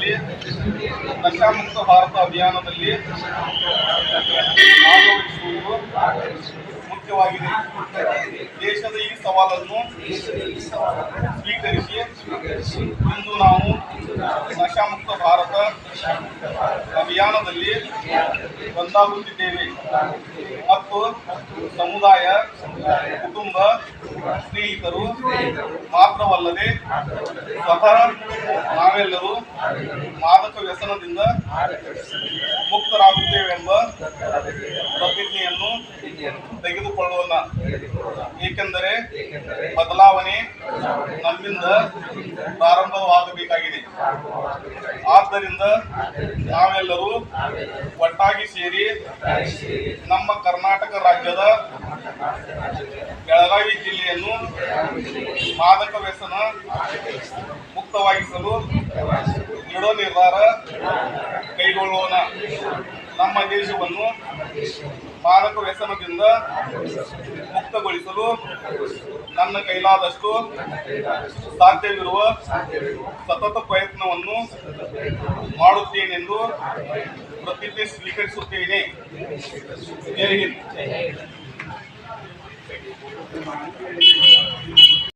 ದೇಶದಲ್ಲಿ ನಶಾಮುಕ್ತ ಭಾರತ ಅಭಿಯಾನದಲ್ಲಿ ಭಾಗವಹಿಸುವುದು ಮುಖ್ಯವಾಗಿದೆ. ದೇಶದ ಈ ಸವಾಲನ್ನು ಸ್ವೀಕರಿಸಿ ಇಂದು ನಾವು ನಶಾಮುಕ್ತ ಭಾರತ ಅಭಿಯಾನದಲ್ಲಿ ಒಂದಾಗುತ್ತಿದ್ದೇವೆ ಮತ್ತು ಸಮುದಾಯ, ಕುಟುಂಬ, ಸ್ನೇಹಿತರು ಮಾತ್ರವಲ್ಲದೆ ಸ್ವತಃ ನಾವೆಲ್ಲರೂ ಮಾದಕ ವ್ಯಸನದಿಂದ ಮುಕ್ತರಾಗುತ್ತೇವೆಂಬ ಪ್ರತಿಜ್ಞೆಯನ್ನು ತೆಗೆದುಕೊಳ್ಳೋಣ. ಏಕೆಂದರೆ ಬದಲಾವಣೆ ನಮ್ಮಿಂದ ಪ್ರಾರಂಭವಾಗಬೇಕಾಗಿದೆ. ಆದ್ದರಿಂದ ನಾವೆಲ್ಲರೂ ಒಟ್ಟಾಗಿ ಸೇರಿ ನಮ್ಮ ಕರ್ನಾಟಕ ರಾಜ್ಯದ ಬೆಳಗಾವಿ ಜಿಲ್ಲೆಯನ್ನು ಮಾದಕ ವ್ಯಸನ ಮುಕ್ತವಾಗಿಸಲು ದೃಢ ನಿರ್ಧಾರ ಕೈಗೊಳ್ಳೋಣ. ನಮ್ಮ ದೇಶವನ್ನು ಮಾದಕ ವ್ಯಸನದಿಂದ ಮುಕ್ತಗೊಳಿಸಲು ನನ್ನ ಕೈಲಾದಷ್ಟು ಸಾಧ್ಯವಿರುವ ಸತತ ಪ್ರಯತ್ನವನ್ನು ಮಾಡುತ್ತೇನೆಂದು ಪ್ರತಿಜ್ಞೆ ಸ್ವೀಕರಿಸುತ್ತೇನೆ. ಜೈ ಹಿಂದ್.